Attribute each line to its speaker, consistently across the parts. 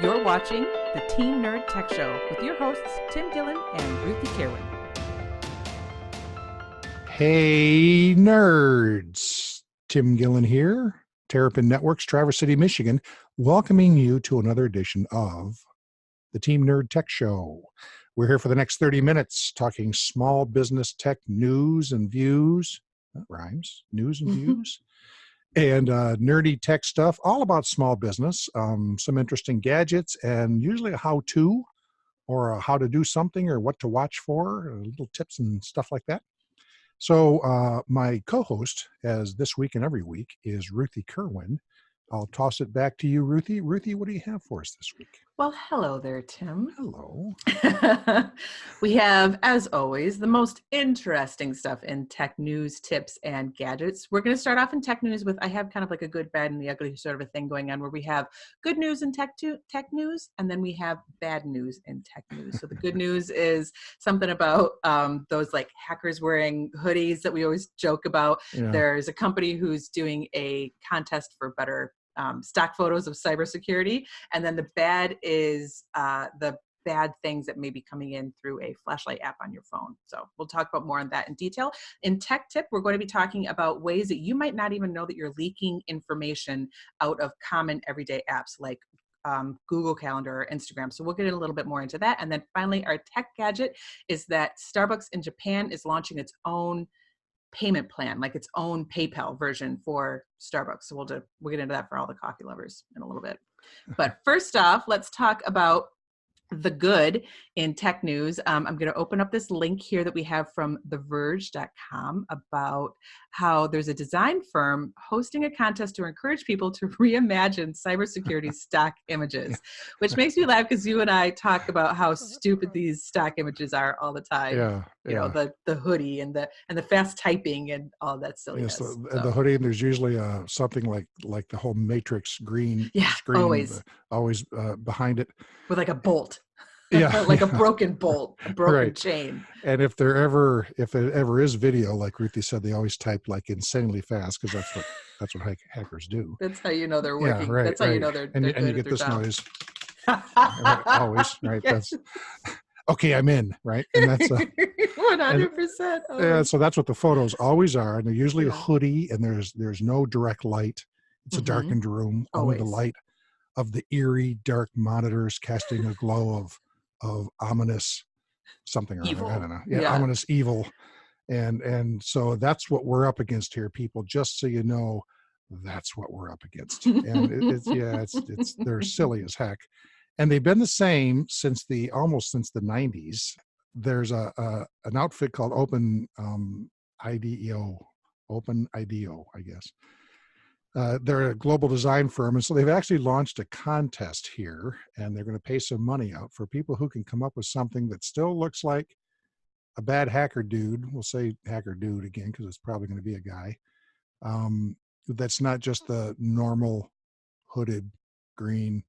Speaker 1: You're watching the Team Nerd Tech Show with your hosts, Tim Gillen and Ruthie Kerwin.
Speaker 2: Hey, nerds. Tim Gillen here, Terrapin Networks, Traverse City, Michigan, welcoming you to another edition of the Team Nerd Tech Show. We're here for the next 30 minutes talking small business tech news and views. That rhymes. News and views. And nerdy tech stuff, all about small business, some interesting gadgets, and usually a how-to or a how to do something or what to watch for, little tips and stuff like that. So my co-host, as this week and every week, is Ruthie Kerwin. I'll toss it back to you, Ruthie. Ruthie, what do you have for us this week?
Speaker 1: Well, hello there, Tim.
Speaker 2: Hello.
Speaker 1: We have, as always, the most interesting stuff in tech news, tips, and gadgets. We're going to start off in tech news with, I have kind of like a good, bad, and the ugly sort of a thing going on where we have good news in tech news, and then we have bad news in tech news. So the good news is something about those like hackers wearing hoodies that we always joke about.
Speaker 2: Yeah.
Speaker 1: There's a company who's doing a contest for better stock photos of cybersecurity. And then the bad is the bad things that may be coming in through a flashlight app on your phone. So we'll talk about more on that in detail. In Tech Tip, we're going to be talking about ways that you might not even know that you're leaking information out of common everyday apps like Google Calendar or Instagram. So we'll get in a little bit more into that. And then finally, our tech gadget is that Starbucks in Japan is launching its own payment plan, like its own PayPal version for Starbucks. So we'll get into that for all the coffee lovers in a little bit. But first off, let's talk about the good in tech news. I'm going to open up this link here that we have from TheVerge.com about how there's a design firm hosting a contest to encourage people to reimagine cybersecurity stock images, which makes me laugh because you and I talk about how stupid these stock images are all the time.
Speaker 2: Yeah.
Speaker 1: You know, the hoodie and the fast typing and all that silliness.
Speaker 2: Yes, the hoodie, and there's usually something like the whole Matrix green screen always behind it.
Speaker 1: With like a bolt.
Speaker 2: Yeah.
Speaker 1: Like a broken bolt, a broken
Speaker 2: right.
Speaker 1: chain.
Speaker 2: And if it ever is video, like Ruthie said, they always type like insanely fast because that's what hackers do.
Speaker 1: That's how you know they're working.
Speaker 2: Yeah, right,
Speaker 1: that's how you know they're
Speaker 2: and
Speaker 1: good
Speaker 2: you get this
Speaker 1: job.
Speaker 2: noise. Always, right?
Speaker 1: Yes.
Speaker 2: That's okay, I'm in, right? And that's
Speaker 1: 100%.
Speaker 2: Yeah, so that's what the photos always are, and they're usually a hoodie, and there's no direct light. It's a darkened room. Only the light of the eerie dark monitors casting a glow of ominous something or
Speaker 1: evil.
Speaker 2: other. I don't know. Yeah, ominous evil. And so that's what we're up against here, people. Just so you know, that's what we're up against. And it's they're silly as heck. And they've been the same almost since the 90s. There's an outfit called Open IDEO, I guess. They're a global design firm, and so they've actually launched a contest here, and they're going to pay some money out for people who can come up with something that still looks like a bad hacker dude. We'll say hacker dude again because it's probably going to be a guy. That's not just the normal hooded green,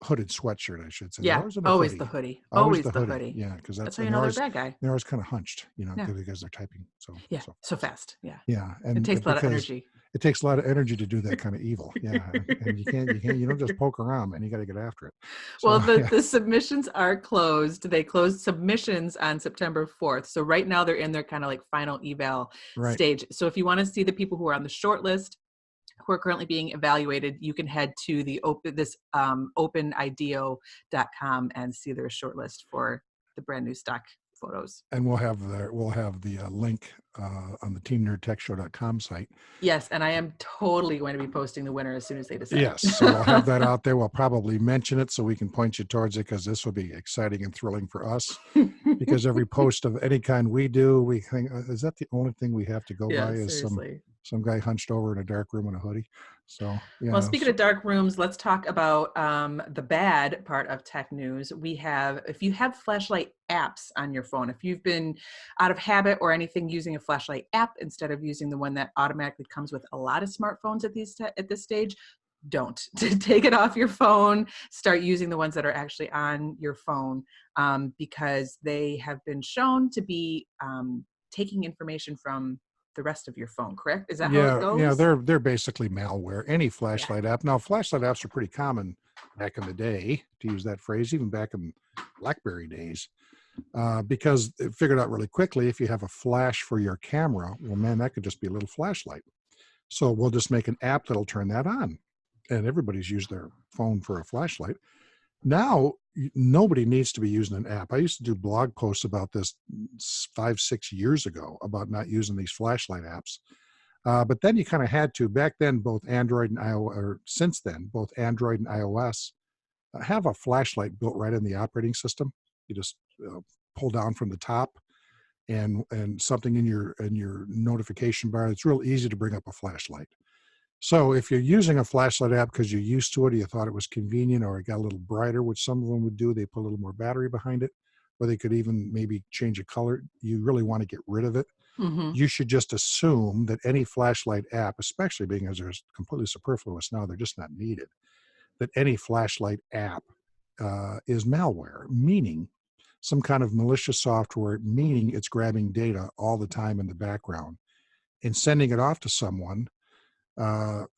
Speaker 2: hooded sweatshirt, I should say.
Speaker 1: Yeah, always the hoodie. Always the hoodie.
Speaker 2: Yeah, because
Speaker 1: that's how you know they're a bad guy.
Speaker 2: They're always kind of hunched, because they're typing. So
Speaker 1: fast. Yeah.
Speaker 2: Yeah, and
Speaker 1: it takes a lot of energy.
Speaker 2: It takes a lot of energy to do that kind of evil. Yeah, and you don't just poke around, man. You got to get after it.
Speaker 1: So, well, the submissions are closed. They closed submissions on September 4th. So right now they're in their kind of like final eval stage. So if you want to see the people who are on the short list, who are currently being evaluated, you can head to the openideo.com and see their shortlist for the brand new stock photos.
Speaker 2: And we'll have the link on the teamnerdtechshow.com site.
Speaker 1: Yes, and I am totally going to be posting the winner as soon as they decide.
Speaker 2: Yes, so we'll have that out there. We'll probably mention it so we can point you towards it, because this will be exciting and thrilling for us. Because every post of any kind we do, we think, is that the only thing we have to go by? Is some guy hunched over in a dark room in a hoodie? So,
Speaker 1: well, speaking of dark rooms, let's talk about the bad part of tech news. If you have flashlight apps on your phone, if you've been out of habit or anything using a flashlight app instead of using the one that automatically comes with a lot of smartphones at this stage, don't. Take it off your phone. Start using the ones that are actually on your phone, because they have been shown to be taking information from the rest of your phone, correct? Is that how it goes?
Speaker 2: Yeah, they're basically malware. Any flashlight app. Now, flashlight apps are pretty common back in the day, to use that phrase, even back in BlackBerry days, because it figured out really quickly if you have a flash for your camera, well, man, that could just be a little flashlight. So we'll just make an app that'll turn that on. And everybody's used their phone for a flashlight. Now, nobody needs to be using an app. I used to do blog posts about this 5, 6 years ago about not using these flashlight apps. But then you kind of had to. Back then, both Android and iOS, or since then, both Android and iOS have a flashlight built right in the operating system. You just pull down from the top, and something in your notification bar. It's real easy to bring up a flashlight. So if you're using a flashlight app because you're used to it, or you thought it was convenient, or it got a little brighter, which some of them would do, they put a little more battery behind it, or they could even maybe change a color. You really want to get rid of it.
Speaker 1: Mm-hmm.
Speaker 2: You should just assume that any flashlight app, especially being as they're completely superfluous now, they're just not needed, that any flashlight app is malware, meaning some kind of malicious software, meaning it's grabbing data all the time in the background and sending it off to someone,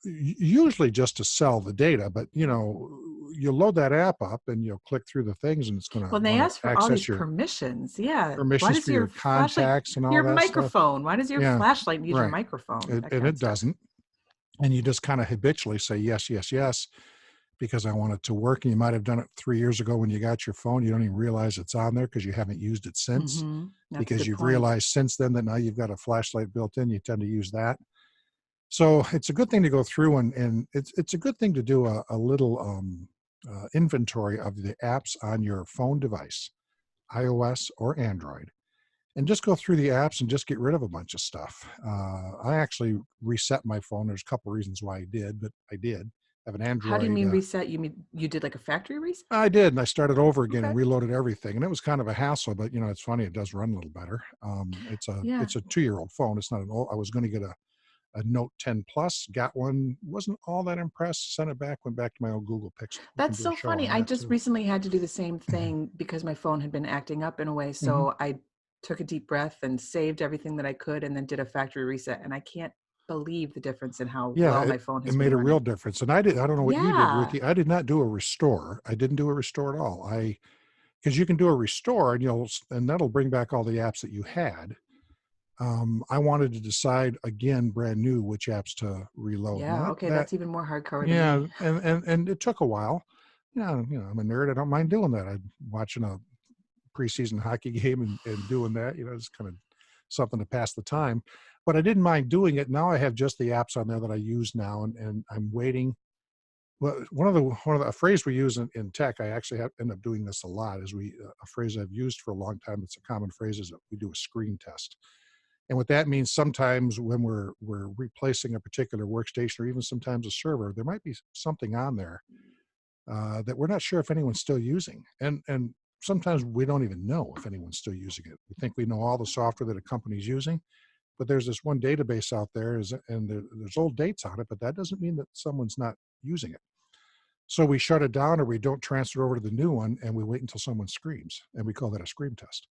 Speaker 2: usually just to sell the data. But you load that app up and you'll click through the things, and it's going to
Speaker 1: Well, they
Speaker 2: want
Speaker 1: ask
Speaker 2: to
Speaker 1: for all these
Speaker 2: access your
Speaker 1: permissions. Yeah. Why
Speaker 2: permissions
Speaker 1: does
Speaker 2: for
Speaker 1: your
Speaker 2: your
Speaker 1: flashlight,
Speaker 2: contacts and all
Speaker 1: your
Speaker 2: that stuff.
Speaker 1: microphone? Why does your
Speaker 2: Yeah,
Speaker 1: flashlight need your
Speaker 2: right.
Speaker 1: microphone? That
Speaker 2: And
Speaker 1: kind of
Speaker 2: it
Speaker 1: stuff.
Speaker 2: doesn't. And you just kind of habitually say yes, yes, yes, because I want it to work. And you might have done it 3 years ago when you got your phone. You don't even realize it's on there because you haven't used it since.
Speaker 1: Mm-hmm. That's a
Speaker 2: Because
Speaker 1: good
Speaker 2: you've
Speaker 1: point.
Speaker 2: realized since then that now you've got a flashlight built in, you tend to use that. So it's a good thing to go through, and it's a good thing to do a little inventory of the apps on your phone device, iOS or Android, and just go through the apps and just get rid of a bunch of stuff. I actually reset my phone. There's a couple reasons why I did, but I did have an
Speaker 1: How do you
Speaker 2: Android.
Speaker 1: mean reset? You mean you did like a factory reset?
Speaker 2: I did, and I started over again and
Speaker 1: Okay.
Speaker 2: reloaded everything, and it was kind of a hassle. But it's funny; it does run a little better. It's a
Speaker 1: Yeah.
Speaker 2: 2-year-old phone. It's not an old. I was going to get a Note 10 Plus, got one, wasn't all that impressed, sent it back, went back to my old Google Pixel. We can
Speaker 1: That's
Speaker 2: do a
Speaker 1: so
Speaker 2: show
Speaker 1: funny.
Speaker 2: on
Speaker 1: I
Speaker 2: that
Speaker 1: just
Speaker 2: too.
Speaker 1: recently had to do the same thing because my phone had been acting up in a way.
Speaker 2: Hmm.
Speaker 1: So I took a deep breath and saved everything that I could and then did a factory reset. And I can't believe the difference in how
Speaker 2: Yeah,
Speaker 1: well
Speaker 2: it,
Speaker 1: my phone
Speaker 2: it
Speaker 1: has been
Speaker 2: made a real
Speaker 1: running.
Speaker 2: difference. And I don't know what you did,
Speaker 1: Yeah.
Speaker 2: Ricky. I did not do a restore. I didn't do a restore at all. Because you can do a restore and that'll bring back all the apps that you had. I wanted to decide again, brand new, which apps to reload.
Speaker 1: Yeah.
Speaker 2: Now
Speaker 1: Okay.
Speaker 2: that
Speaker 1: That's even more hardcore than
Speaker 2: yeah,
Speaker 1: me.
Speaker 2: and it took a while. I'm a nerd. I don't mind doing that. I'm watching a preseason hockey game and doing that. It's kind of something to pass the time. But I didn't mind doing it. Now I have just the apps on there that I use now, and I'm waiting. Well, a phrase we use in tech, I actually end up doing this a lot. Is a phrase I've used for a long time. It's a common phrase. Is that we do a screen test, and what that means sometimes when we're replacing a particular workstation or even sometimes a server, there might be something on there that we're not sure if anyone's still using. And sometimes we don't even know if anyone's still using it. We think we know all the software that a company's using, but there's this one database out there, and there's old dates on it, but that doesn't mean that someone's not using it. So we shut it down or we don't transfer over to the new one, and we wait until someone screams, and we call that a scream test.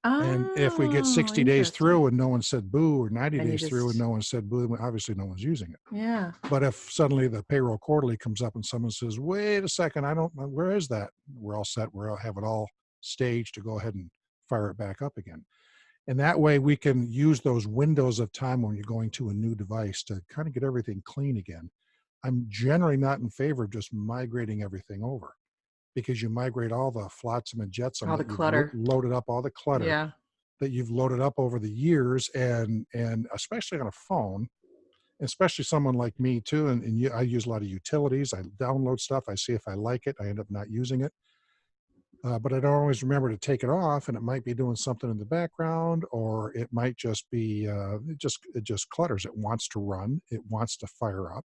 Speaker 2: And if we get
Speaker 1: Oh,
Speaker 2: 60 days
Speaker 1: interesting.
Speaker 2: through and no one said boo, or 90
Speaker 1: Then you
Speaker 2: days through and
Speaker 1: just,
Speaker 2: no one said boo, then obviously no one's using it.
Speaker 1: yeah.
Speaker 2: But if suddenly the payroll quarterly comes up and someone says, wait a second, where is that? We're all set. We'll have it all staged to go ahead and fire it back up again. And that way we can use those windows of time when you're going to a new device to kind of get everything clean again. I'm generally not in favor of just migrating everything over, because you migrate all the flotsam and jetsam
Speaker 1: All the
Speaker 2: that you've
Speaker 1: clutter.
Speaker 2: loaded up, all the clutter
Speaker 1: Yeah.
Speaker 2: that you've loaded up over the years, and especially on a phone, especially someone like me too. And I use a lot of utilities. I download stuff. I see if I like it. I end up not using it. But I don't always remember to take it off, and it might be doing something in the background, or it might just be it just clutters. It wants to run. It wants to fire up.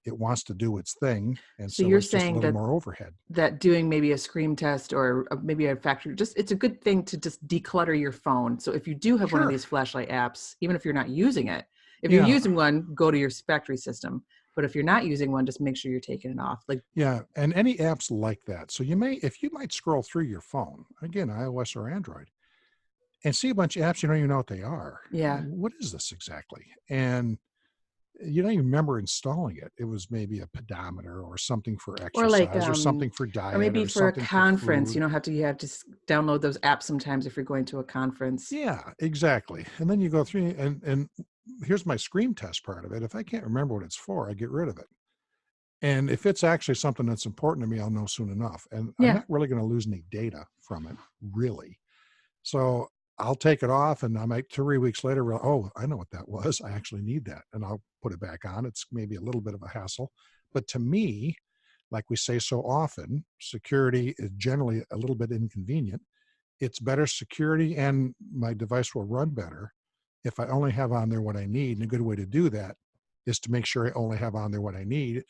Speaker 2: It wants to do its thing, and
Speaker 1: So
Speaker 2: so
Speaker 1: you're
Speaker 2: it's just a
Speaker 1: saying
Speaker 2: little
Speaker 1: that
Speaker 2: more overhead.
Speaker 1: doing maybe a screen test or maybe a factory, just it's a good thing to just declutter your phone. So if you do have one of
Speaker 2: Sure.
Speaker 1: these flashlight apps, even if you're not using it, if you're
Speaker 2: Yeah.
Speaker 1: using one, go to your factory system. But if you're not using one, just make sure you're taking it off. Like,
Speaker 2: Yeah, and any apps like that. So if you might scroll through your phone, again, iOS or Android, and see a bunch of apps, you don't even know what they are.
Speaker 1: yeah,
Speaker 2: What is this exactly? And you don't even remember installing it. It was maybe a pedometer or something for
Speaker 1: Or like,
Speaker 2: exercise or something for
Speaker 1: or
Speaker 2: diet
Speaker 1: maybe
Speaker 2: or
Speaker 1: for a
Speaker 2: something for
Speaker 1: conference,
Speaker 2: food.
Speaker 1: you have to download those apps sometimes if you're going to a conference.
Speaker 2: Yeah, exactly. And then you go through and here's my screen test part of it. If I can't remember what it's for, I get rid of it. And if it's actually something that's important to me, I'll know soon enough. And I'm
Speaker 1: Yeah.
Speaker 2: not really going to lose any data from it, really. So I'll take it off and I might 3 weeks later, oh, I know what that was. I actually need that. And I'll put it back on. It's maybe a little bit of a hassle. But to me, like we say so often, security is generally a little bit inconvenient. It's better security and my device will run better if I only have on there what I need. And a good way to do that is to make sure I only have on there what I need.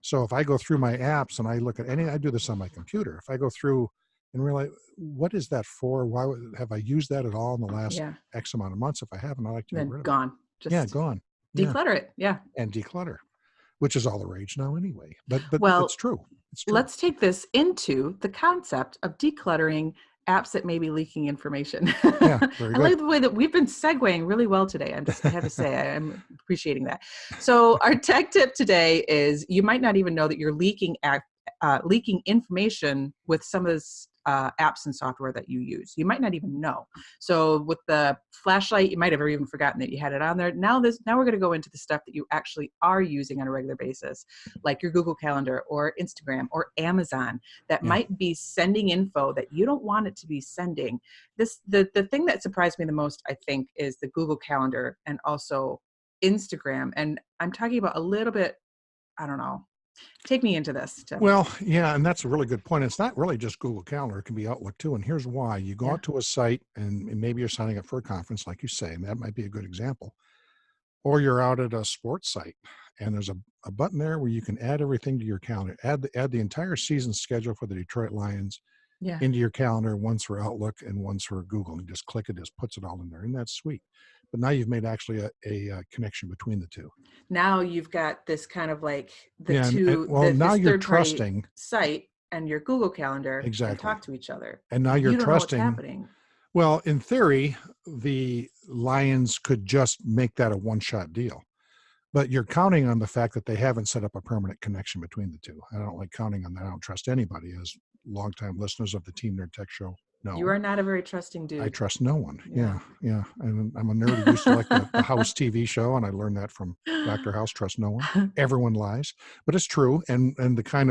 Speaker 2: So if I go through my apps and I look at I do this on my computer. If I go through and realize, what is that for? Have I used that at all in the last
Speaker 1: Yeah.
Speaker 2: X amount of months? If I haven't, I like to get
Speaker 1: Then
Speaker 2: rid of it.
Speaker 1: gone.
Speaker 2: Yeah,
Speaker 1: Just
Speaker 2: gone. Yeah.
Speaker 1: declutter it. Yeah.
Speaker 2: And declutter, which is all the rage now anyway. But it's
Speaker 1: Well,
Speaker 2: true. It's true.
Speaker 1: let's take this into the concept of decluttering apps that may be leaking information.
Speaker 2: Yeah, very
Speaker 1: I
Speaker 2: good.
Speaker 1: like the way that we've been segueing really well today. I have to say, I'm appreciating that. So our tech tip today is you might not even know that you're leaking information with some of this apps and software that you use. You might not even know. So with the flashlight, you might have even forgotten that you had it on there. Now we're going to go into the stuff that you actually are using on a regular basis, like your Google Calendar or Instagram or Amazon, that
Speaker 2: Yeah.
Speaker 1: might be sending info that you don't want it to be sending. The thing that surprised me the most, I think, is the Google Calendar and also Instagram. And I'm talking about a little bit, I don't know. Take me into this, Tim.
Speaker 2: Well, yeah, and that's a really good point. It's not really just Google Calendar. It can be Outlook too. And here's why. You go
Speaker 1: Yeah.
Speaker 2: out to a site and maybe you're signing up for a conference, like you say, and that might be a good example. Or you're out at a sports site and there's a button there where you can add everything to your calendar. Add the entire season schedule for the Detroit Lions
Speaker 1: Yeah.
Speaker 2: into your calendar, once for Outlook and once for Google. And you just click it, just puts it all in there. And that's sweet. But now you've made actually a connection between the two.
Speaker 1: Now you've got this kind of like
Speaker 2: Yeah. Well, now
Speaker 1: this
Speaker 2: you're
Speaker 1: third party
Speaker 2: trusting.
Speaker 1: site and your Google Calendar can
Speaker 2: Exactly.
Speaker 1: talk to each other.
Speaker 2: And now you're
Speaker 1: You don't know what's
Speaker 2: trusting.
Speaker 1: happening.
Speaker 2: Well, in theory, the Lions could just make that a one-shot deal, but you're counting on the fact that they haven't set up a permanent connection between the two. I don't like counting on that. I don't trust anybody, as longtime listeners of the Team Nerd Tech Show
Speaker 1: You
Speaker 2: know.
Speaker 1: are not a very trusting
Speaker 2: I
Speaker 1: dude.
Speaker 2: trust no one.
Speaker 1: Yeah.
Speaker 2: Yeah. And I'm a nerd who used to like the House TV show, and I learned that from Dr. House. Trust no one. Everyone lies, but it's true. And the kind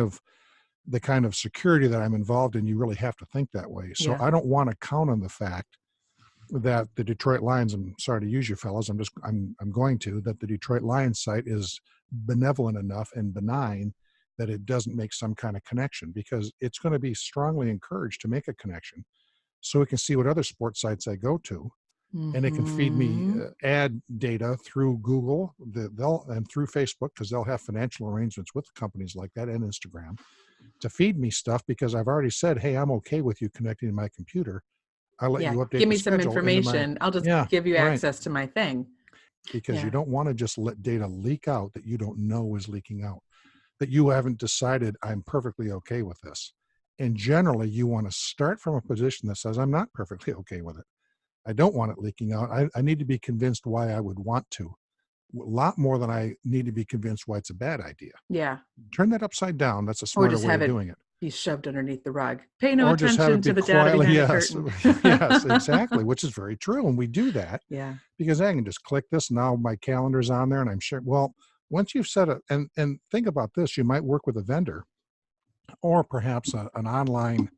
Speaker 2: of security that I'm involved in, you really have to think that way. So
Speaker 1: Yeah.
Speaker 2: I don't want to count on the fact that the Detroit Lions, I'm sorry to use you fellas, I'm going to, that the Detroit Lions site is benevolent enough and benign that it doesn't make some kind of connection, because it's going to be strongly encouraged to make a connection so it can see what other sports sites I go to, and it can feed me ad data through Google, and through Facebook, because they'll have financial arrangements with companies like that, and Instagram, to feed me stuff, because I've already said, hey, I'm okay with you connecting to my computer. I'll let
Speaker 1: Yeah.
Speaker 2: you update
Speaker 1: Give
Speaker 2: the
Speaker 1: me some
Speaker 2: schedule into my.
Speaker 1: information. I'll just
Speaker 2: Yeah,
Speaker 1: give you
Speaker 2: right.
Speaker 1: access to my thing.
Speaker 2: Because you
Speaker 1: Yeah.
Speaker 2: don't want to just let data leak out that you don't know is leaking out, that you haven't decided I'm perfectly okay with this. And generally, you want to start from a position that says, I'm not perfectly okay with it. I don't want it leaking out. I need to be convinced why I would want to. A lot more than I need to be convinced why it's a bad idea.
Speaker 1: Yeah.
Speaker 2: Turn that upside down. That's a
Speaker 1: Or
Speaker 2: smarter
Speaker 1: just
Speaker 2: way
Speaker 1: have
Speaker 2: of
Speaker 1: it
Speaker 2: doing it.
Speaker 1: be shoved underneath the rug. Pay no
Speaker 2: Or just have
Speaker 1: attention
Speaker 2: it
Speaker 1: to
Speaker 2: be
Speaker 1: the data
Speaker 2: quietly.
Speaker 1: behind the
Speaker 2: Yes.
Speaker 1: curtain.
Speaker 2: Yes, exactly. Which is very true. And we do that
Speaker 1: Yeah.
Speaker 2: because I can just click this. Now my calendar's on there and I'm sure. Well, once you've set it, and think about this, you might work with a vendor or perhaps an online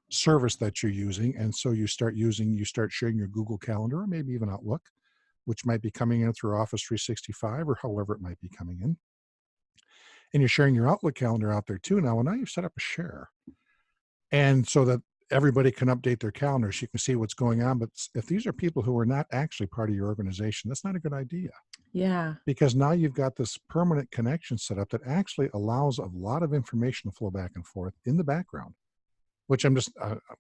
Speaker 2: service that you're using. And so you start sharing your Google Calendar or maybe even Outlook, which might be coming in through Office 365 or however it might be coming in. And you're sharing your Outlook calendar out there too now. Well, now you've set up a share. And so that everybody can update their calendars, you can see what's going on. But if these are people who are not actually part of your organization, that's not a good idea.
Speaker 1: Yeah.
Speaker 2: Because now you've got this permanent connection set up that actually allows a lot of information to flow back and forth in the background, which I'm just,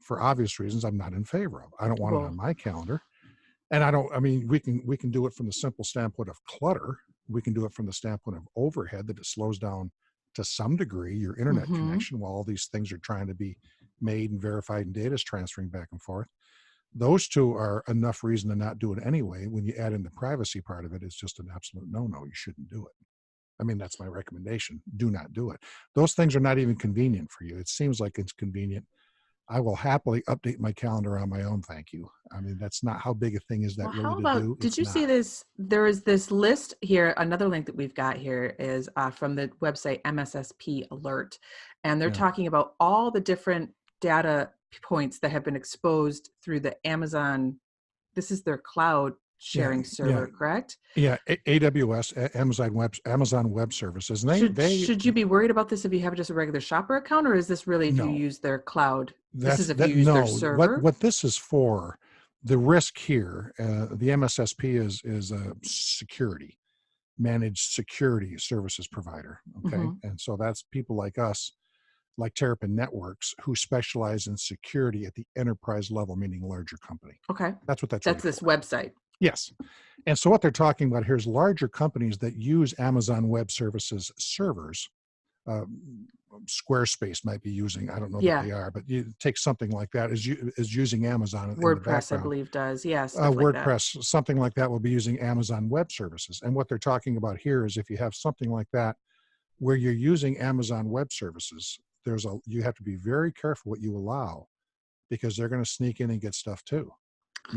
Speaker 2: for obvious reasons, I'm not in favor of. I don't want it on my calendar. And I mean, we can do it from the simple standpoint of clutter. We can do it from the standpoint of overhead, that it slows down to some degree your internet connection while all these things are trying to be made and verified and data is transferring back and forth. Those two are enough reason to not do it anyway. When you add in the privacy part of it, it's just an absolute no-no. You shouldn't do it. I mean, that's my recommendation. Do not do it. Those things are not even convenient for you. It seems like it's convenient. I will happily update my calendar on my own. Thank you. I mean, that's not how big a thing is that
Speaker 1: Well,
Speaker 2: really
Speaker 1: how
Speaker 2: to
Speaker 1: about,
Speaker 2: do.
Speaker 1: did
Speaker 2: It's
Speaker 1: you see
Speaker 2: not.
Speaker 1: this? There is this list here. Another link that we've got here is from the website MSSP Alert. And they're
Speaker 2: Yeah.
Speaker 1: talking about all the different data points that have been exposed through the Amazon. This is their cloud
Speaker 2: Yeah.
Speaker 1: sharing
Speaker 2: Yeah.
Speaker 1: server, correct?
Speaker 2: Yeah. AWS, Amazon Web Services. And they,
Speaker 1: Should you be worried about this if you have just a regular shopper account, or is this really if you
Speaker 2: no,
Speaker 1: use their cloud? This is if you use their
Speaker 2: no,
Speaker 1: server?
Speaker 2: what this is for, the risk here, the MSSP is a security, managed security services provider. Okay.
Speaker 1: Hmm.
Speaker 2: And so that's people like us, like Terrapin Networks, who specialize in security at the enterprise level, meaning larger company.
Speaker 1: Okay.
Speaker 2: That's what that's really
Speaker 1: That's this
Speaker 2: for.
Speaker 1: website.
Speaker 2: Yes. And so what they're talking about here is larger companies that use Amazon Web Services servers. Uh, Squarespace might be using, I don't know that
Speaker 1: Yeah.
Speaker 2: they are, but you take something like that is using Amazon in the
Speaker 1: WordPress, I
Speaker 2: background.
Speaker 1: believe, does. Yeah, stuff like that.
Speaker 2: WordPress, something like that will be using Amazon Web Services. And what they're talking about here is if you have something like that where you're using Amazon Web Services, you have to be very careful what you allow because they're going to sneak in and get stuff too.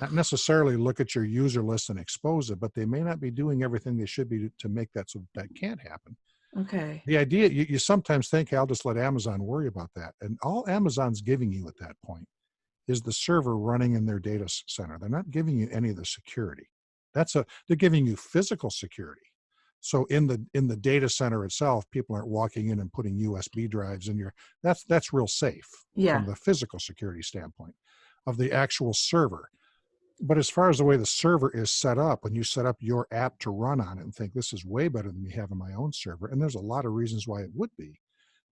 Speaker 2: Not necessarily look at your user list and expose it, but they may not be doing everything they should be to make that so that can't happen.
Speaker 1: Okay.
Speaker 2: The idea, you sometimes think, I'll just let Amazon worry about that. And all Amazon's giving you at that point is the server running in their data center. They're not giving you any of the security. They're giving you physical security. So in the data center itself, people aren't walking in and putting USB drives in that's real safe
Speaker 1: Yeah.
Speaker 2: from the physical security standpoint of the actual server. But as far as the way the server is set up, when you set up your app to run on it and think this is way better than you have on my own server, and there's a lot of reasons why it would be,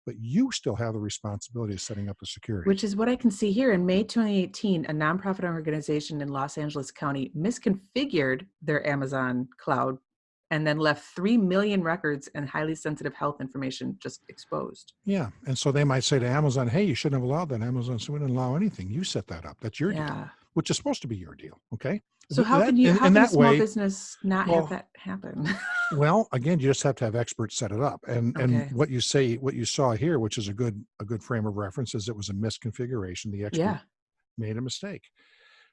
Speaker 2: but you still have the responsibility of setting up the security.
Speaker 1: Which is what I can see here. In May 2018, a nonprofit organization in Los Angeles County misconfigured their Amazon cloud and then left 3 million records and highly sensitive health information just exposed.
Speaker 2: Yeah. And so they might say to Amazon, hey, you shouldn't have allowed that. Amazon said, we didn't allow anything. You set that up. That's your deal,
Speaker 1: Yeah.
Speaker 2: which is supposed to be your deal. Okay.
Speaker 1: So how
Speaker 2: That,
Speaker 1: can you, how
Speaker 2: in
Speaker 1: can a
Speaker 2: that
Speaker 1: small
Speaker 2: way,
Speaker 1: business not have that happen?
Speaker 2: well, again, you just have to have experts set it up. And
Speaker 1: Okay.
Speaker 2: what you saw here, which is a good frame of reference, is it was a misconfiguration. The expert
Speaker 1: Yeah.
Speaker 2: made a mistake.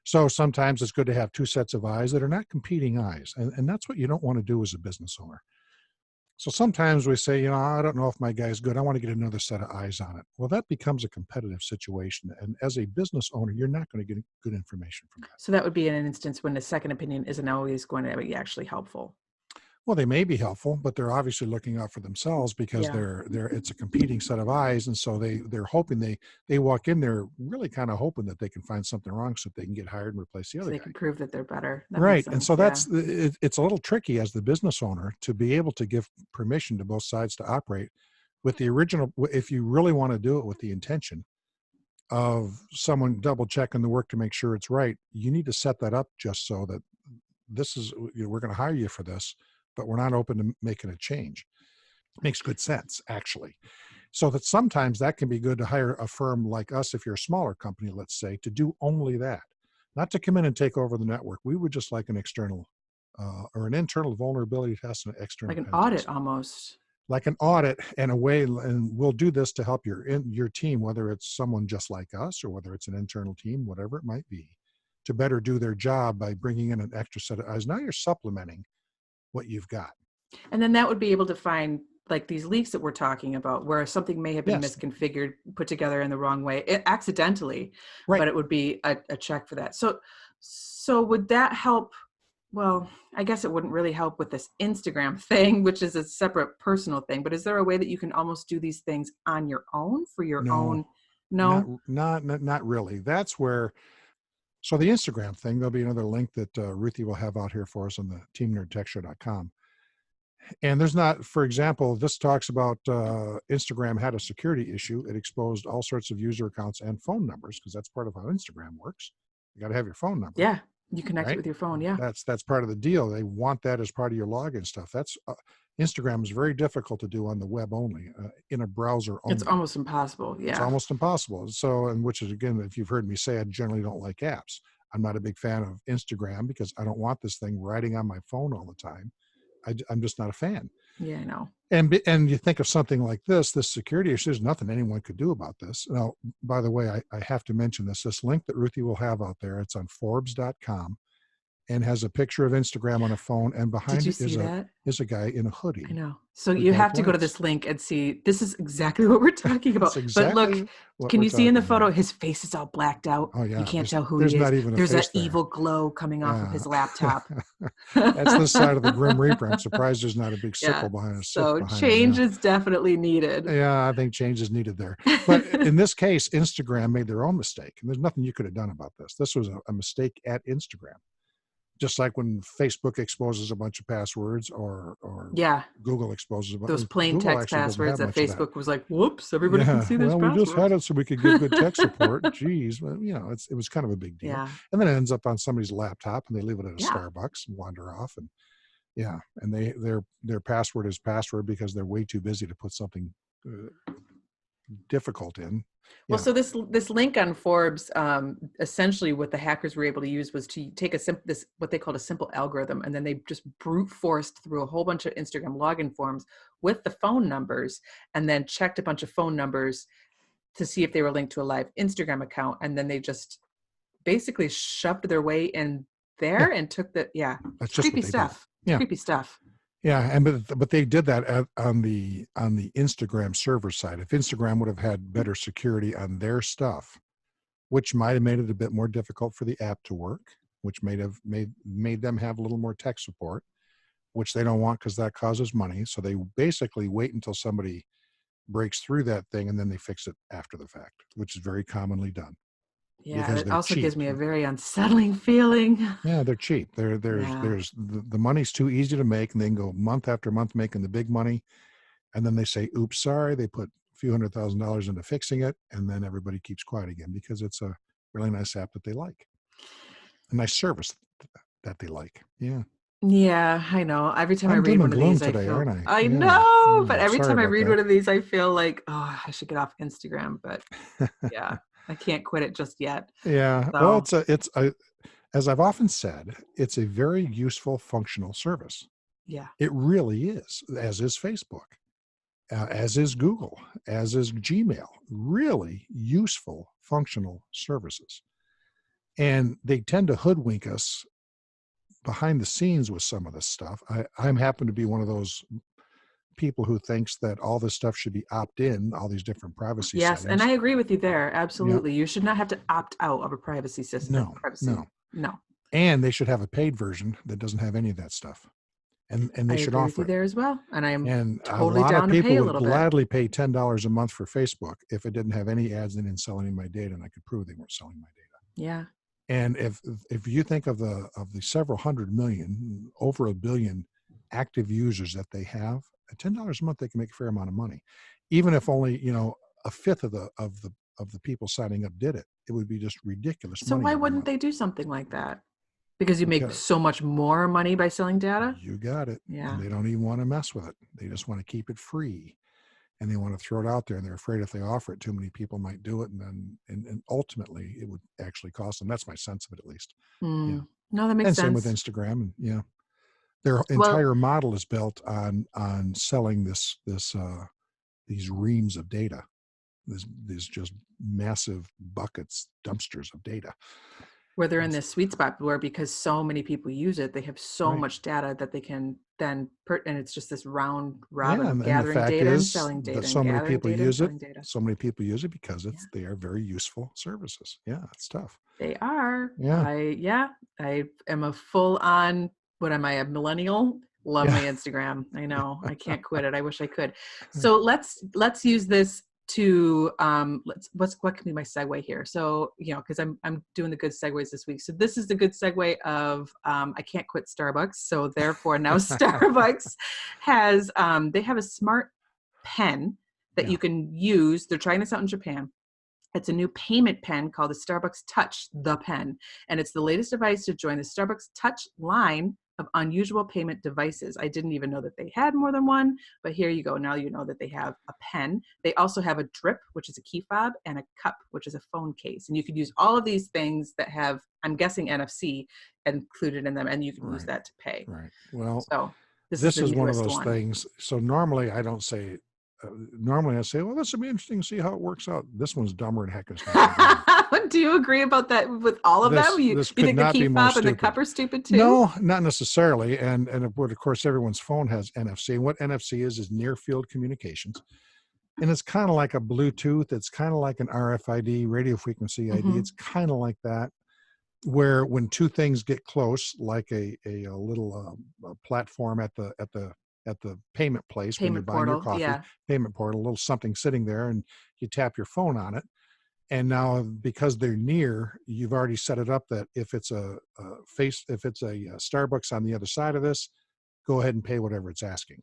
Speaker 2: So sometimes it's good to have two sets of eyes that are not competing eyes. And that's what you don't want to do as a business owner. So sometimes we say, I don't know if my guy's good. I want to get another set of eyes on it. Well, that becomes a competitive situation. And as a business owner, you're not going to get good information from that.
Speaker 1: So that would be an instance when a second opinion isn't always going to be actually helpful.
Speaker 2: Well, they may be helpful, but they're obviously looking out for themselves because
Speaker 1: Yeah.
Speaker 2: it's a competing set of eyes. And so they're hoping they walk in there really kind of hoping that they can find something wrong so that they can get hired and replace the
Speaker 1: So
Speaker 2: other
Speaker 1: they
Speaker 2: guy.
Speaker 1: can prove that they're better. That makes
Speaker 2: Right. And
Speaker 1: sense.
Speaker 2: so
Speaker 1: Yeah.
Speaker 2: it's a little tricky as the business owner to be able to give permission to both sides to operate with the original, if you really want to do it with the intention of someone double checking the work to make sure it's right, you need to set that up just so that this is, we're going to hire you for this, but we're not open to making a change. Makes good sense, actually. So that sometimes that can be good to hire a firm like us, if you're a smaller company, let's say, to do only that, not to come in and take over the network. We would just like an external or an internal vulnerability test and an external
Speaker 1: Like an
Speaker 2: pen
Speaker 1: audit
Speaker 2: test.
Speaker 1: almost.
Speaker 2: Like an audit and a way, and we'll do this to help your team, whether it's someone just like us or whether it's an internal team, whatever it might be, to better do their job by bringing in an extra set of eyes. Now you're supplementing what you've got.
Speaker 1: And then that would be able to find like these leaks that we're talking about where something may have been
Speaker 2: Yes,
Speaker 1: misconfigured, put together in the wrong way, accidentally,
Speaker 2: right.
Speaker 1: but it would be a check for that. So would that help? Well, I guess it wouldn't really help with this Instagram thing, which is a separate personal thing, but is there a way that you can almost do these things on your own for your
Speaker 2: No,
Speaker 1: own? No?
Speaker 2: not really. That's where, so the Instagram thing, there'll be another link that Ruthie will have out here for us on the teamnerdtechshow.com. And there's not, for example, this talks about Instagram had a security issue. It exposed all sorts of user accounts and phone numbers because that's part of how Instagram works. You got to have your phone number,
Speaker 1: Yeah. You connect it
Speaker 2: right?
Speaker 1: with your phone. Yeah.
Speaker 2: That's part of the deal. They want that as part of your login stuff. That's Instagram is very difficult to do on the web only, in a browser
Speaker 1: It's
Speaker 2: only.
Speaker 1: almost impossible.
Speaker 2: It's
Speaker 1: Yeah.
Speaker 2: almost impossible. So, and which is, again, if you've heard me say, I generally don't like apps. I'm not a big fan of Instagram because I don't want this thing riding on my phone all the time. I'm just not a fan.
Speaker 1: Yeah, I know.
Speaker 2: And you think of something like this security issue, there's nothing anyone could do about this. Now, by the way, I have to mention this link that Ruthie will have out there, it's on Forbes.com and has a picture of Instagram on a phone, and
Speaker 1: Did
Speaker 2: behind
Speaker 1: you
Speaker 2: it
Speaker 1: see that?
Speaker 2: is a guy in a
Speaker 1: I
Speaker 2: hoodie
Speaker 1: know. So
Speaker 2: with
Speaker 1: you
Speaker 2: dark
Speaker 1: have to go to
Speaker 2: lights.
Speaker 1: this link and see. This is exactly what we're talking
Speaker 2: That's
Speaker 1: about. But look,
Speaker 2: exactly what
Speaker 1: can
Speaker 2: we're
Speaker 1: you see in the
Speaker 2: talking
Speaker 1: photo,
Speaker 2: about.
Speaker 1: his face is all blacked out.
Speaker 2: Oh
Speaker 1: You
Speaker 2: yeah,
Speaker 1: can't tell who
Speaker 2: there's
Speaker 1: he is.
Speaker 2: not even a
Speaker 1: There's that
Speaker 2: face there.
Speaker 1: evil glow coming off of
Speaker 2: Yeah.
Speaker 1: his laptop.
Speaker 2: That's the side of the Grim Reaper. I'm surprised there's not a big
Speaker 1: Yeah.
Speaker 2: sickle behind a scythe
Speaker 1: So
Speaker 2: behind him.
Speaker 1: change
Speaker 2: Yeah.
Speaker 1: is definitely needed.
Speaker 2: Yeah, I think change is needed there. But in this case, Instagram made their own mistake, and there's nothing you could have done about this. This was a mistake at Instagram. Just like when Facebook exposes a bunch of passwords or
Speaker 1: Yeah.
Speaker 2: Google exposes
Speaker 1: Those plain
Speaker 2: Google
Speaker 1: text
Speaker 2: actually doesn't
Speaker 1: passwords
Speaker 2: have
Speaker 1: that
Speaker 2: much of that.
Speaker 1: Facebook was like, whoops, everybody can
Speaker 2: Yeah,
Speaker 1: see these
Speaker 2: well, we just had
Speaker 1: passwords.
Speaker 2: it so we could give good tech support. Geez, well, it was kind of a big deal.
Speaker 1: Yeah.
Speaker 2: And then it ends up on somebody's laptop, and they leave it at a
Speaker 1: Yeah.
Speaker 2: Starbucks and wander off. And yeah, and their password is password because they're way too busy to put something difficult in.
Speaker 1: Well, so this link on Forbes, essentially what the hackers were able to use was to take this what they called a simple algorithm, and then they just brute forced through a whole bunch of Instagram login forms with the phone numbers, and then checked a bunch of phone numbers to see if they were linked to a live Instagram account, and then they just basically shoved their way in there and took the
Speaker 2: That's just
Speaker 1: creepy
Speaker 2: what they
Speaker 1: stuff.
Speaker 2: did. Yeah.
Speaker 1: Creepy stuff.
Speaker 2: Yeah, and but they did that on the Instagram server side. If Instagram would have had better security on their stuff, which might have made it a bit more difficult for the app to work, which may have made them have a little more tech support, which they don't want because that causes money. So they basically wait until somebody breaks through that thing and then they fix it after the fact, which is very commonly done.
Speaker 1: Yeah,
Speaker 2: Because
Speaker 1: it
Speaker 2: they're
Speaker 1: also
Speaker 2: cheap.
Speaker 1: gives me a very unsettling feeling.
Speaker 2: Yeah, they're cheap. There's the money's too easy to make, and they can go month after month making the big money, and then they say, "Oops, sorry." They put a few $100,000 into fixing it, and then everybody keeps quiet again because it's a really nice app that they like, a nice service that they like. Yeah.
Speaker 1: Yeah, I know. Every time I
Speaker 2: I'm
Speaker 1: read
Speaker 2: doom
Speaker 1: one
Speaker 2: and
Speaker 1: of
Speaker 2: gloom
Speaker 1: these, I
Speaker 2: today,
Speaker 1: feel,
Speaker 2: aren't I?
Speaker 1: I
Speaker 2: Yeah.
Speaker 1: know, but every
Speaker 2: Sorry
Speaker 1: time I
Speaker 2: about
Speaker 1: read
Speaker 2: that.
Speaker 1: one of these, I feel like, oh, I should get off Instagram, but yeah, I can't quit it just yet.
Speaker 2: Yeah.
Speaker 1: So,
Speaker 2: Well, it's a as I've often said, it's a very useful, functional service.
Speaker 1: yeah.
Speaker 2: It really is, as is Facebook. As is Google, as is Gmail, really useful, functional services. And they tend to hoodwink us behind the scenes with some of this stuff. I'm happen to be one of those people who thinks that all this stuff should be opt-in, all these different privacy
Speaker 1: Yes, and
Speaker 2: settings.
Speaker 1: I agree with you there.
Speaker 2: Yeah,
Speaker 1: Absolutely. You should not have to opt out of a privacy system.
Speaker 2: no.
Speaker 1: No.
Speaker 2: And they should have a paid version that doesn't have any of that stuff. And
Speaker 1: I
Speaker 2: they should
Speaker 1: agree with
Speaker 2: offer
Speaker 1: you
Speaker 2: it.
Speaker 1: there as well. And I'm
Speaker 2: And a
Speaker 1: totally
Speaker 2: lot of
Speaker 1: down to pay
Speaker 2: people
Speaker 1: a
Speaker 2: would
Speaker 1: little bit.
Speaker 2: gladly pay $10 a month for Facebook if it didn't have any ads and didn't sell any of my data, and I could prove they weren't selling my data.
Speaker 1: Yeah.
Speaker 2: And if you think of the several hundred million, over 1 billion active users that they have, at $10 a month they can make a fair amount of money. Even if only a fifth of the people signing up did it, it would be just ridiculous
Speaker 1: So
Speaker 2: money
Speaker 1: why
Speaker 2: every
Speaker 1: wouldn't
Speaker 2: month.
Speaker 1: they do something like that? Because you make
Speaker 2: Because
Speaker 1: so much more money by selling data?
Speaker 2: you got it,
Speaker 1: Yeah.
Speaker 2: and they don't even want to mess with it. They just want to keep it free. And they want to throw it out there, and they're afraid if they offer it, too many people might do it, and then and ultimately it would actually cost them. That's my sense of it, at least. Yeah.
Speaker 1: No, that makes
Speaker 2: And
Speaker 1: sense.
Speaker 2: same with Instagram, and yeah, their
Speaker 1: Well,
Speaker 2: entire model is built on selling these reams of data, these just massive buckets, dumpsters of data.
Speaker 1: where they're in this sweet spot where because so many people use it, they have so
Speaker 2: Right.
Speaker 1: much data that they can then and it's just this round
Speaker 2: Yeah,
Speaker 1: robin of
Speaker 2: and the
Speaker 1: gathering
Speaker 2: fact
Speaker 1: data and
Speaker 2: is
Speaker 1: selling
Speaker 2: that
Speaker 1: data
Speaker 2: so
Speaker 1: and
Speaker 2: many
Speaker 1: gathering
Speaker 2: people
Speaker 1: data and
Speaker 2: use it.
Speaker 1: selling data.
Speaker 2: So many people use it because
Speaker 1: Yeah.
Speaker 2: they are very useful services. Yeah, it's tough.
Speaker 1: They are.
Speaker 2: Yeah.
Speaker 1: I am a full on, what am I, a millennial? Love my
Speaker 2: Yeah.
Speaker 1: Instagram. I know. I can't quit it. I wish I could. So let's use this to what can be my segue here? So, because I'm doing the good segues this week. So this is the good segue of I can't quit Starbucks. So therefore now Starbucks has they have a smart pen that you can use. They're trying this out in Japan. It's a new payment pen called the Starbucks Touch, the pen. And it's the latest device to join the Starbucks Touch line of unusual payment devices. I didn't even know that they had more than one, but here you go. Now you know that they have a pen. They also have a drip, which is a key fob, and a cup, which is a phone case. And you could use all of these things that have, I'm guessing, NFC included in them, and you can use that to pay.
Speaker 2: Right. Well,
Speaker 1: So this is
Speaker 2: this
Speaker 1: the
Speaker 2: is one of
Speaker 1: newest
Speaker 2: those
Speaker 1: one.
Speaker 2: things. So normally I don't say, normally I say, well, this would be interesting to see how it works out. This one's dumber than heck as heck.
Speaker 1: Do you agree about that with all of them? You
Speaker 2: This could
Speaker 1: think the
Speaker 2: not
Speaker 1: key
Speaker 2: be more
Speaker 1: fob and the
Speaker 2: stupid.
Speaker 1: cup are stupid too?
Speaker 2: No, not necessarily. And of course, everyone's phone has NFC. And what NFC is near field communications. And it's kind of like a Bluetooth. It's kind of like an RFID, radio frequency ID.
Speaker 1: Mm-hmm.
Speaker 2: It's kind of like that, where when two things get close, like a little platform at the payment place when you're
Speaker 1: Payment
Speaker 2: buying your
Speaker 1: portal,
Speaker 2: coffee,
Speaker 1: yeah.
Speaker 2: payment portal, a little something sitting there, and you tap your phone on it. And now, because they're near, you've already set it up that if it's a Starbucks on the other side of this, go ahead and pay whatever it's asking.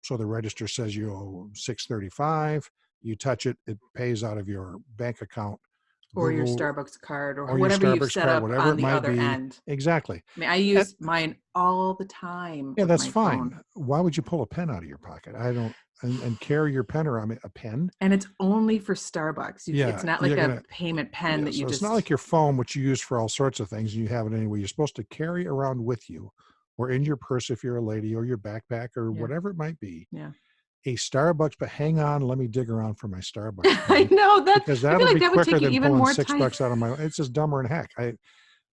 Speaker 2: So the register says you owe $6.35. You touch it, it pays out of your bank account,
Speaker 1: Or your
Speaker 2: Google,
Speaker 1: Starbucks card, or
Speaker 2: or your
Speaker 1: whatever you've
Speaker 2: Starbucks
Speaker 1: set
Speaker 2: card,
Speaker 1: up
Speaker 2: whatever
Speaker 1: on
Speaker 2: it
Speaker 1: the
Speaker 2: might
Speaker 1: other
Speaker 2: be.
Speaker 1: end.
Speaker 2: Exactly.
Speaker 1: I mean, I use mine all the time
Speaker 2: Yeah,
Speaker 1: with
Speaker 2: that's
Speaker 1: my
Speaker 2: fine.
Speaker 1: phone.
Speaker 2: Why would you pull a pen out of your pocket? I don't, and carry your pen around. A pen?
Speaker 1: And it's only for Starbucks.
Speaker 2: Yeah,
Speaker 1: It's not
Speaker 2: you're
Speaker 1: like a
Speaker 2: gonna.
Speaker 1: payment pen
Speaker 2: Yeah,
Speaker 1: that you
Speaker 2: so it's not
Speaker 1: just,
Speaker 2: like your phone, which you use for all sorts of things, and you have it anyway. You're supposed to carry around with you, or in your purse if you're a lady, or your backpack, or
Speaker 1: yeah,
Speaker 2: whatever it might be.
Speaker 1: yeah.
Speaker 2: A Starbucks, but hang on, let me dig around for my Starbucks
Speaker 1: I
Speaker 2: pen,
Speaker 1: know that.
Speaker 2: because
Speaker 1: I feel
Speaker 2: that'll
Speaker 1: like
Speaker 2: be
Speaker 1: that would
Speaker 2: quicker
Speaker 1: take you
Speaker 2: than
Speaker 1: even
Speaker 2: pulling
Speaker 1: more
Speaker 2: six
Speaker 1: time.
Speaker 2: bucks out of my. It's just dumber than heck.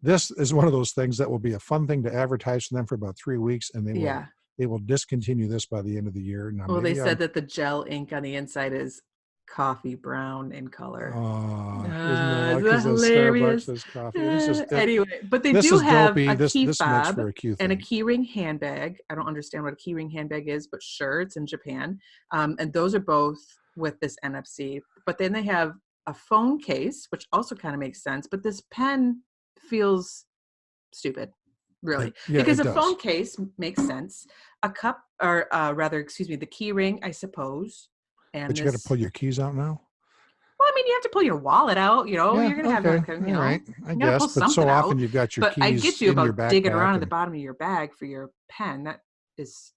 Speaker 2: This is one of those things that will be a fun thing to advertise for them for about 3 weeks, and
Speaker 1: Yeah.
Speaker 2: they will discontinue this by the end of the year. Now,
Speaker 1: Well, they
Speaker 2: maybe
Speaker 1: said that the gel ink on the inside is coffee brown in color.
Speaker 2: isn't that
Speaker 1: Isn't
Speaker 2: because
Speaker 1: that
Speaker 2: those Starbucks,
Speaker 1: hilarious?
Speaker 2: those coffee, this is
Speaker 1: Anyway, but they
Speaker 2: this
Speaker 1: do
Speaker 2: is
Speaker 1: have
Speaker 2: dopey.
Speaker 1: a key
Speaker 2: This makes
Speaker 1: fob
Speaker 2: for a Q
Speaker 1: and a
Speaker 2: thing.
Speaker 1: keyring handbag. I don't understand what a keyring handbag is, but sure, it's in Japan. And those are both with this NFC. But then they have a phone case, which also kind of makes sense. But this pen feels stupid, really, because
Speaker 2: It
Speaker 1: a phone
Speaker 2: does.
Speaker 1: case makes sense. A cup, or rather, excuse me, the key ring, I suppose. And
Speaker 2: But you got to
Speaker 1: this,
Speaker 2: pull your keys out now.
Speaker 1: well, I mean, you have to pull your wallet out,
Speaker 2: Yeah,
Speaker 1: you're going to have
Speaker 2: okay,
Speaker 1: like,
Speaker 2: all right, I
Speaker 1: you got to
Speaker 2: guess.
Speaker 1: pull
Speaker 2: But so
Speaker 1: something
Speaker 2: often
Speaker 1: out.
Speaker 2: you've got your
Speaker 1: But I get
Speaker 2: keys
Speaker 1: you
Speaker 2: in your
Speaker 1: about digging
Speaker 2: backpack,
Speaker 1: around at the
Speaker 2: and
Speaker 1: bottom of your bag for your pen. That is,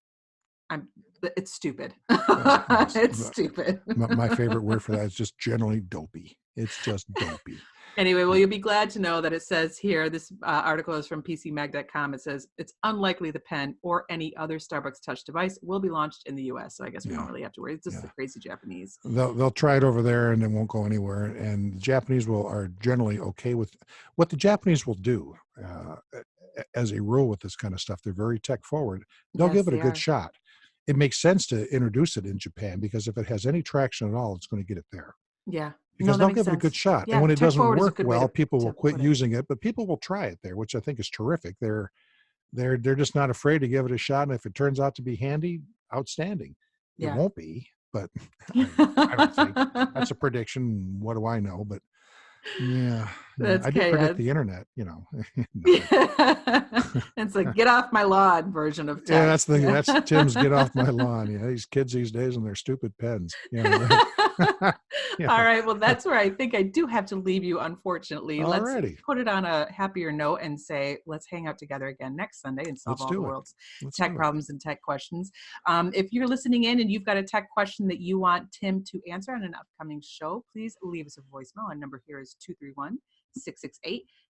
Speaker 1: it's stupid.
Speaker 2: yes,
Speaker 1: It's stupid.
Speaker 2: my favorite word for that is just generally dopey. It's just dopey.
Speaker 1: Anyway, well, you'll be glad to know that it says here, this article is from PCMag.com. It says it's unlikely the pen or any other Starbucks touch device will be launched in the US. So I guess we don't really have to worry. It's just the crazy Japanese.
Speaker 2: They'll try it over there and it won't go anywhere. And the Japanese are generally okay with what the Japanese will do. As a rule with this kind of stuff, they're very tech forward. They'll
Speaker 1: Yes,
Speaker 2: give it a
Speaker 1: they
Speaker 2: good
Speaker 1: are.
Speaker 2: shot. It makes sense to introduce it in Japan, because if it has any traction at all, it's going to get it there.
Speaker 1: Yeah. No,
Speaker 2: Because
Speaker 1: that
Speaker 2: they'll
Speaker 1: makes
Speaker 2: give it a good
Speaker 1: sense.
Speaker 2: shot. And
Speaker 1: Yeah,
Speaker 2: when it
Speaker 1: tech
Speaker 2: doesn't
Speaker 1: forward is a
Speaker 2: work
Speaker 1: good way
Speaker 2: well, people will
Speaker 1: to
Speaker 2: quit
Speaker 1: put it.
Speaker 2: using it, but people will try it there, which I think is terrific. They're just not afraid to give it a shot. And if it turns out to be handy, outstanding. It
Speaker 1: Yeah.
Speaker 2: won't be, but I don't think. That's a prediction. What do I know? But yeah,
Speaker 1: That's
Speaker 2: I do predict
Speaker 1: chaos.
Speaker 2: the internet,
Speaker 1: It's like get off my lawn version of
Speaker 2: Yeah,
Speaker 1: tech.
Speaker 2: that's the thing. That's Tim's get off my lawn. Yeah, these kids these days and their stupid pens. Yeah, right. Yeah.
Speaker 1: All right. Well, that's where I think I do have to leave you, unfortunately. Let's
Speaker 2: Alrighty.
Speaker 1: put it on a happier note and say, let's hang out together again next Sunday and solve
Speaker 2: Let's
Speaker 1: all the
Speaker 2: do it.
Speaker 1: world's
Speaker 2: Let's
Speaker 1: tech
Speaker 2: do it.
Speaker 1: problems and tech questions. If you're listening in and you've got a tech question that you want Tim to answer on an upcoming show, please leave us a voicemail. Our number here is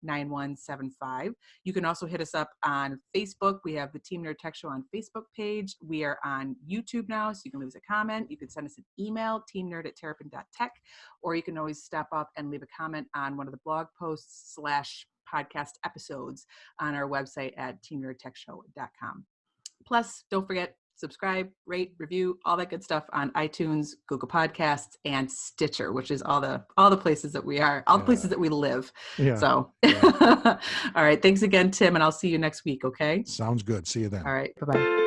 Speaker 1: 231-668-9175. You can also hit us up on Facebook. We have the Team Nerd Tech Show on Facebook page. We are on YouTube now, so you can leave us a comment. You can send us an email, teamnerd@terrapin.tech, or you can always step up and leave a comment on one of the blog posts / podcast episodes on our website at teamnerdtechshow.com. Plus, don't forget, subscribe, rate, review, all that good stuff on iTunes, Google Podcasts, and Stitcher, which is all the places that we are, all the places that we live.
Speaker 2: Yeah.
Speaker 1: So,
Speaker 2: Yeah.
Speaker 1: all right. Thanks again, Tim, and I'll see you next week. Okay.
Speaker 2: Sounds good. See you then.
Speaker 1: All right. Bye-bye.